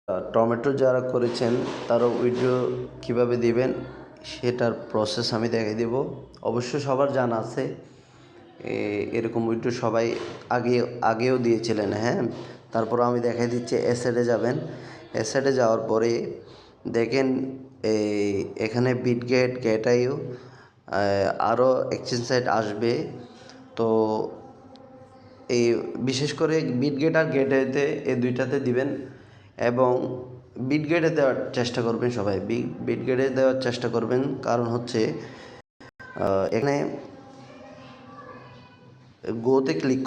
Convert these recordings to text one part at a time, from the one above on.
Tomato যারা করেছেন তারা উইথড্র কীভাবে দিবেন সেটার প্রসেস আমি দেখিয়ে দেব। অবশ্য সবার জানা আছে, এরকম উইথড্র সবাই আগেও দিয়েছিলেন। হ্যাঁ, তারপর আমি দেখাই দিচ্ছি। অ্যাসেটে যাবেন। অ্যাসেটে যাওয়ার পরে দেখেন এখানে বিটগেট, গেট.io আরও এক্সচেঞ্জ সাইট আসবে। তো এই বিশেষ করে বিটগেট আর গেট.ioতে এই দুইটাতে দিবেন এবং বিটগেটে দেওয়ার চেষ্টা করবেন সবাই। বিটগেটে দেওয়ার চেষ্টা করবেন, কারণ হচ্ছে এখানে গোতে ক্লিক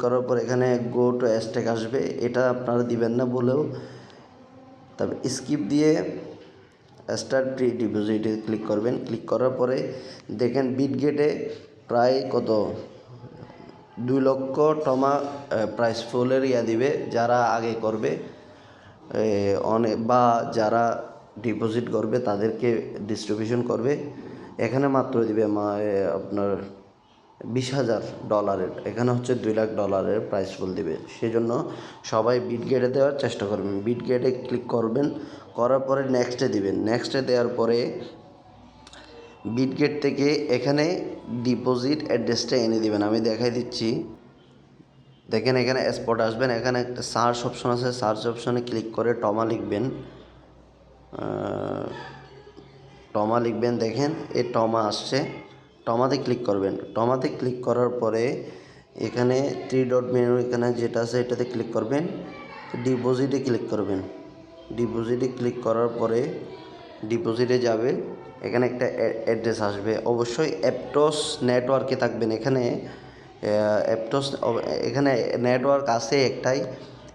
করার পর এখানে গো টু হ্যাশট্যাগ আসবে। এটা আপনারা দিবেন না বলেও, তবে স্কিপ দিয়ে স্টার্ট প্রি ডিপোজিটে ক্লিক করবেন। ক্লিক করার পরে দেখেন বিটগেটে প্রায় কত 2 লক্ষ টমা প্রাইস ফুলের দিবে যারা আগে করবে, বা যারা ডিপোজিট করবে তাদেরকে ডিস্ট্রিবিউশন করবে। এখানে মাত্র দিবে আপনার $20,000। এখানে হচ্ছে $2,00,000 প্রাইস ফুল দিবে। সেজন্য সবাই বিটগেটে দেওয়ার চেষ্টা করবেন। বিটগেটে ক্লিক করবেন, করার পরে নেক্সটে দিবেন। নেক্সটে দেওয়ার পরে বিটগেট থেকে এখানে ডিপোজিট অ্যাড্রেসটা এনে দিবেন। আমি দেখাই দিচ্ছি। দেখেন এখানে স্পট আসবেন, এখানে একটা সার্চ অপশন আছে। সার্চ অপশনে ক্লিক করে টমা লিখবেন। দেখেন এই টমা আসছে। টমাতে ক্লিক করবেন। টমাতে ক্লিক করার পরে এখানে 3 ডট মেনু এখানে যেটা আছে এটাতে ক্লিক করবেন। ডিপোজিটে ক্লিক করবেন। ডিপোজিটে ক্লিক করার পরে ডিপোজিটে যাবে। এখানে একটা অ্যাড্রেস আসবে। অবশ্যই অ্যাপটস নেটওয়ার্কে থাকবেন। এখানে এখানে নেটওয়ার্ক আছে একটাই,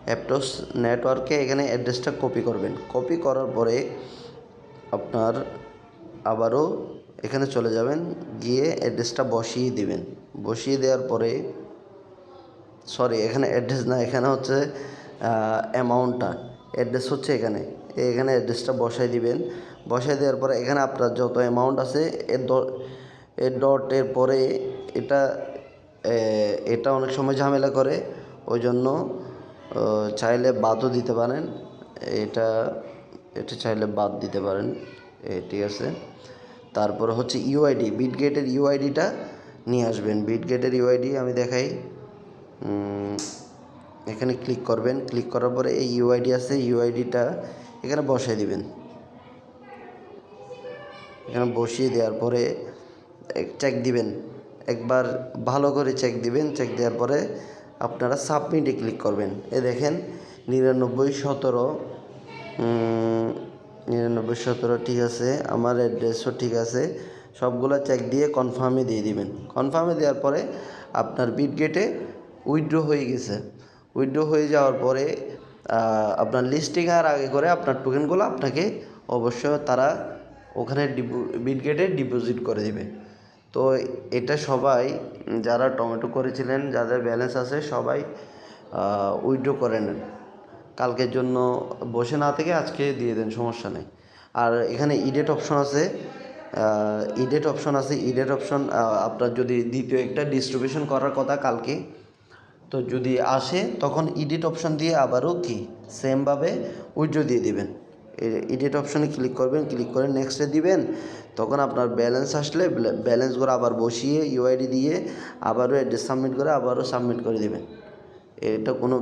অ্যাপটস নেটওয়ার্কে এখানে অ্যাড্রেসটা কপি করবেন। কপি করার পরে আপনার আবারও এখানে চলে যাবেন, গিয়ে অ্যাড্রেসটা বসিয়ে দিবেন। বসিয়ে দেওয়ার পরে এখানে অ্যাড্রেস না, এখানে হচ্ছে অ্যামাউন্টটা। অ্যাড্রেস হচ্ছে এখানে অ্যাড্রেসটা বসাই দিবেন। বসাই দেওয়ার পরে এখানে আপনার যত অ্যামাউন্ট আছে এর ডটের পরে এটা অনেক সময় ঝামেলা করে, ওই জন্য চাইলে বাদও দিতে পারেন। এটা চাইলে বাদ দিতে পারেন, ঠিক আছে। তারপরে হচ্ছে ইউআইডি, বিটগেটের ইউআইডিটা নিয়ে আসবেন। বিটগেটের ইউআইডি আমি দেখাই। এখানে ক্লিক করবেন। ক্লিক করার পরে এই ইউআইডি আছে, ইউআইডিটা এখানে বসাই দিবেন। এখানে বসিয়ে দেওয়ার পরে চেক দিবেন, একবার ভালো করে চেক দিবেন। চেক দেওয়ার পরে আপনারা সাবমিটে ক্লিক করবেন। দেখেন 9917 ঠিক আছে, আমার অ্যাড্রেসও ঠিক আছে। সবগুলো চেক দিয়ে কনফার্মে দিয়ে দিবেন। কনফার্মে দেওয়ার পরে আপনার বিটগেটে উইথড্র হয়ে গেছে। উইথড্র হয়ে যাওয়ার পরে আপনার লিস্টিং আর আগে করে আপনার টোকেনগুলো আপনাকে অবশ্যই তারা ওখানে বিটগেটে ডিপোজিট করে দিবে। তো এটা সবাই যারা টমেটো করেছিলেন, যাদের ব্যালেন্স আছে, সবাই উইথড্র করে নেন। কালকের জন্য বসে না থেকে আজকে দিয়ে দেন, সমস্যা নেই। আর এখানে ইডেট অপশন আছে। ইডেট অপশন আপনার যদি দ্বিতীয় একটা ডিস্ট্রিবিউশন করার কথা কালকে, তো যদি আসে তখন ইডিট অপশন দিয়ে আবারও সেমভাবে উইথড্র দিয়ে দিবেন। ইডিট অপশনে ক্লিক করবেন। ক্লিক করে নেক্সটে দিবেন। তখন আপনার ব্যালেন্স আসলে ব্যালেন্সগুলো আবার বসিয়ে ইউআইডি দিয়ে আবারও অ্যাড্রেস সাবমিট করে আবারও সাবমিট করে দেবেন। এটা কোনো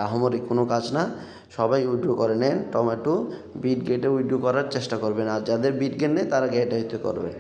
আহামরি কোনো কাজ না। সবাই উইথড্র করে নেন টমেটো। বিটগেটে উইথড্র করার চেষ্টা করবেন, আর যাদের বিটগেট নেই তারা গেট.ioতে করবেন।